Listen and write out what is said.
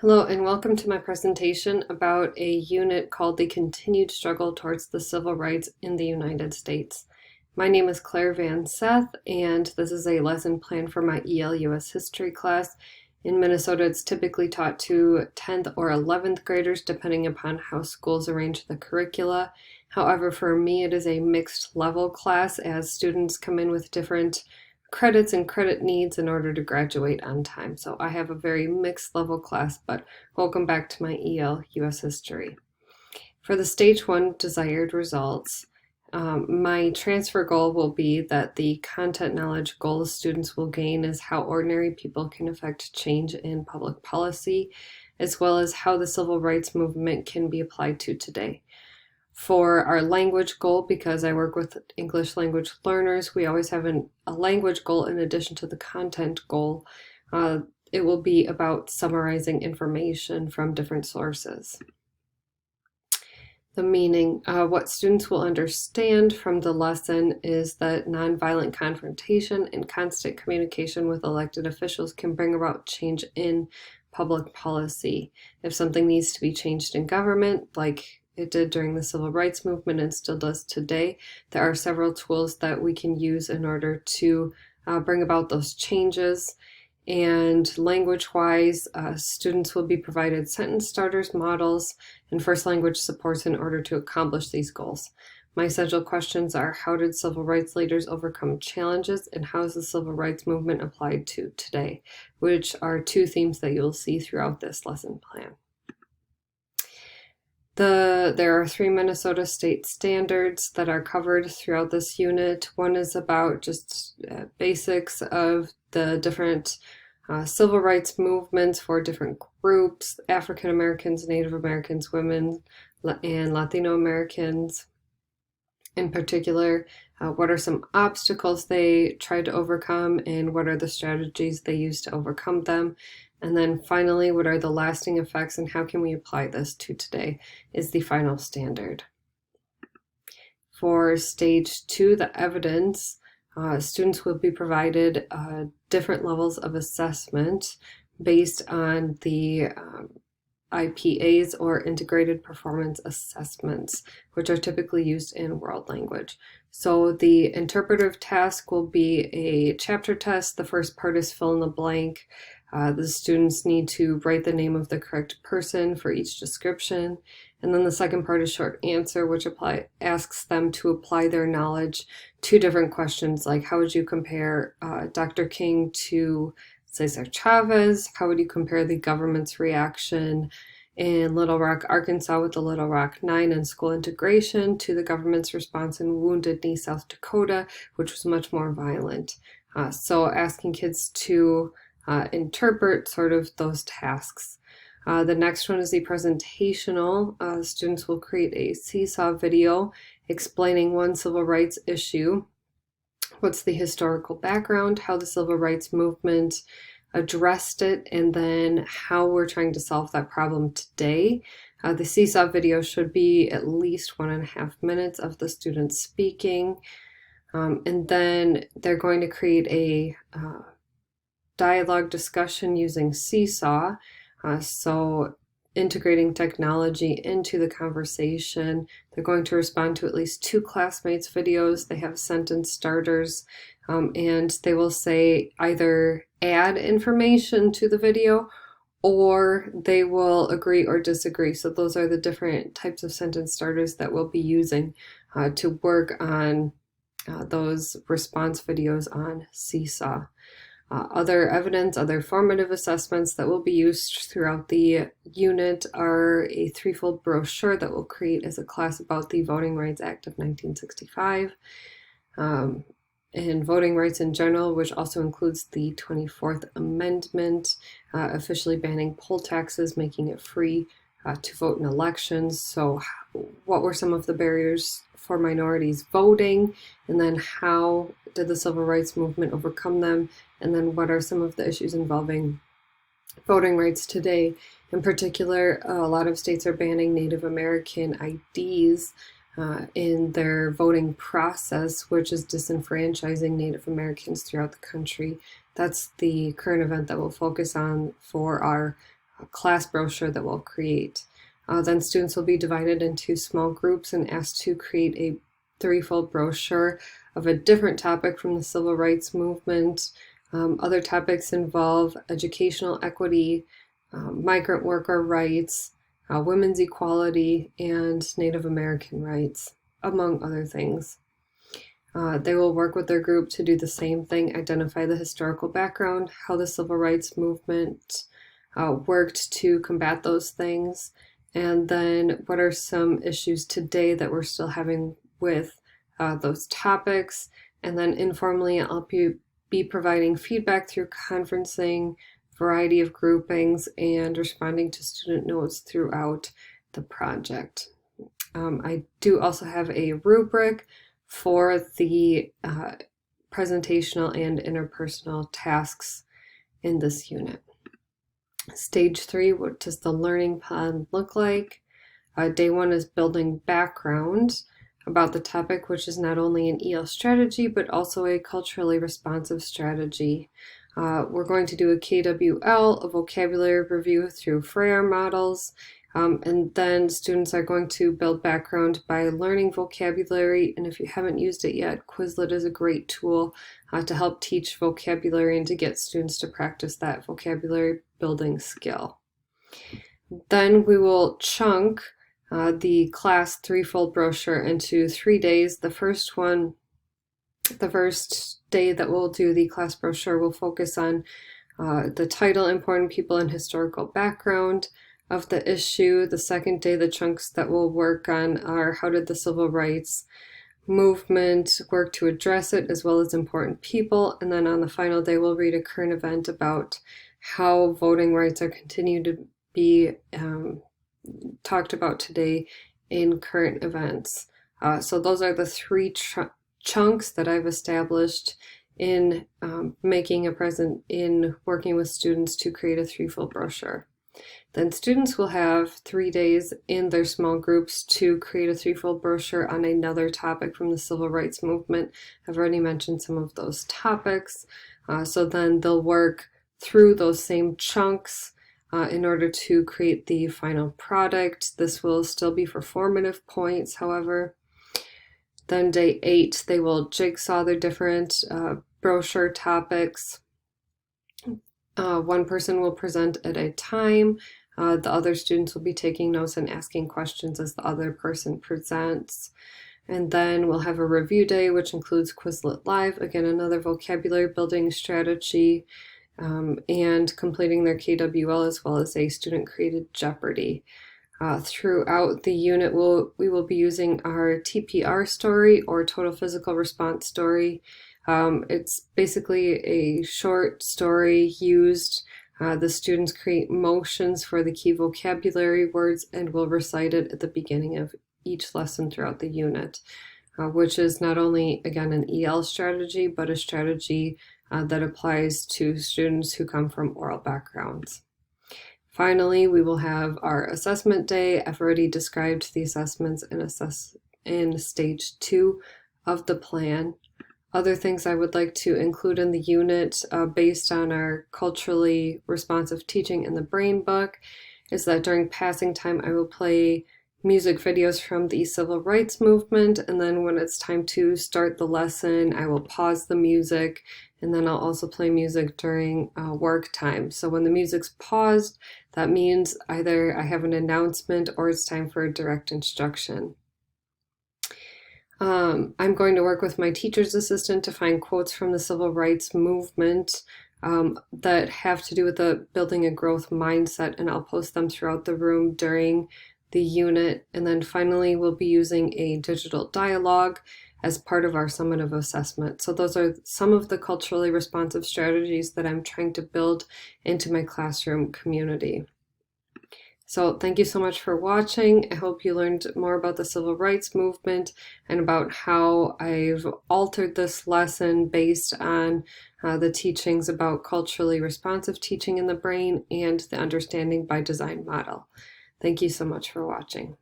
Hello and welcome to my presentation about a unit called the Continued Struggle Towards the Civil Rights in the United States. My name is Claire Van Seth and this is a lesson plan for my EL US History class. In Minnesota, it's typically taught to 10th or 11th graders depending upon how schools arrange the curricula. However, for me, it is a mixed level class as students come in with different credits and credit needs in order to graduate on time. So I have a very mixed level class, but welcome back to my EL US History. For the Stage 1 desired results, my transfer goal will be that the content knowledge goal students will gain is how ordinary people can affect change in public policy, as well as how the civil rights movement can be applied to today. For our language goal, because I work with English language learners, we always have a language goal in addition to the content goal. It will be about summarizing information from different sources. The meaning, what students will understand from the lesson is that nonviolent confrontation and constant communication with elected officials can bring about change in public policy. If something needs to be changed in government, like it did during the civil rights movement and still does today, there are several tools that we can use in order to bring about those changes. And language-wise, students will be provided sentence starters, models, and first language supports in order to accomplish these goals. My essential questions are: how did civil rights leaders overcome challenges, and how is the civil rights movement applied to today? Which are two themes that you'll see throughout this lesson plan. There are 3 Minnesota state standards that are covered throughout this unit. One is about just basics of the different civil rights movements for different groups: African Americans, Native Americans, women, and Latino Americans. In particular, what are some obstacles they tried to overcome, and what are the strategies they used to overcome them? And then finally, what are the lasting effects and how can we apply this to today is the final standard. For Stage 2, the evidence, students will be provided different levels of assessment based on the IPAs, or Integrated Performance Assessments, which are typically used in world language. So the interpretive task will be a chapter test. The first part is fill in the blank. The students need to write the name of the correct person for each description. And then the second part is short answer, which asks them to apply their knowledge to different questions, like how would you compare Dr. King to Cesar Chavez? How would you compare the government's reaction in Little Rock, Arkansas with the Little Rock Nine and school integration to the government's response in Wounded Knee, South Dakota, which was much more violent? So asking kids to interpret sort of those tasks. The next one is the presentational. Students will create a seesaw video explaining one civil rights issue. What's the historical background, how the civil rights movement addressed it, and then how we're trying to solve that problem today. The seesaw video should be at least 1.5 minutes of the students speaking. And then they're going to create a dialogue discussion using Seesaw, so integrating technology into the conversation. They're going to respond to at least 2 classmates' videos. They have sentence starters, and they will say either add information to the video or they will agree or disagree. So those are the different types of sentence starters that we'll be using to work on those response videos on Seesaw. Other evidence, other formative assessments that will be used throughout the unit are a 3-fold brochure that we'll create as a class about the Voting Rights Act of 1965, and voting rights in general, which also includes the 24th Amendment, officially banning poll taxes, making it free to vote in elections. So what were some of the barriers for minorities voting, and then how did the civil rights movement overcome them, and then what are some of the issues involving voting rights today? In particular, a lot of states are banning Native American IDs in their voting process, which is disenfranchising Native Americans throughout the country. That's the current event that we'll focus on for our class brochure that we'll create. Then students will be divided into small groups and asked to create a threefold brochure of a different topic from the civil rights movement. Other topics involve educational equity, migrant worker rights, women's equality, and Native American rights, among other things. They will work with their group to do the same thing, identify the historical background, how the civil rights movement worked to combat those things, and then what are some issues today that we're still having with those topics. And then informally, I'll be providing feedback through conferencing, variety of groupings, and responding to student notes throughout the project. I do also have a rubric for the presentational and interpersonal tasks in this unit. Stage 3, what does the learning plan look like? Day 1 is building background about the topic, which is not only an EL strategy, but also a culturally responsive strategy. We're going to do a KWL, a vocabulary review through Freire models, and then students are going to build background by learning vocabulary. And if you haven't used it yet, Quizlet is a great tool to help teach vocabulary and to get students to practice that vocabulary building skill. Then we will chunk the class threefold brochure into 3 days. The first day that we'll do the class brochure will focus on the title, important people and historical background of the issue. The second day, the chunks that we'll work on are how did the civil rights movement work to address it, as well as important people. And then on the final day, we'll read a current event about how voting rights are continued to be talked about today in current events. So those are the 3 chunks that I've established in making a present in working with students to create a threefold brochure. Then students will have 3 days in their small groups to create a threefold brochure on another topic from the civil rights movement. I've already mentioned some of those topics. So then they'll work through those same chunks in order to create the final product. This will still be for formative points, however. Then day 8, they will jigsaw their different brochure topics. One person will present at a time. The other students will be taking notes and asking questions as the other person presents. And then we'll have a review day, which includes Quizlet Live, again, another vocabulary building strategy, and completing their KWL, as well as a student-created Jeopardy. Throughout the unit, we will be using our TPR story, or Total Physical Response story. It's basically a short story used. The students create motions for the key vocabulary words and will recite it at the beginning of each lesson throughout the unit, which is not only, again, an EL strategy, but a strategy that applies to students who come from oral backgrounds. Finally, we will have our assessment day. I've already described the assessments in stage 2 of the plan. Other things I would like to include in the unit based on our culturally responsive teaching in the Brain Book is that during passing time I will play music videos from the civil rights movement, and then when it's time to start the lesson I will pause the music, and then I'll also play music during work time. So when the music's paused, that means either I have an announcement or it's time for a direct instruction. I'm going to work with my teacher's assistant to find quotes from the civil rights movement that have to do with building a growth mindset, and I'll post them throughout the room during the unit. And then finally, we'll be using a digital dialogue as part of our summative assessment. So those are some of the culturally responsive strategies that I'm trying to build into my classroom community. So thank you so much for watching. I hope you learned more about the civil rights movement and about how I've altered this lesson based on the teachings about culturally responsive teaching in the brain and the understanding by design model. Thank you so much for watching.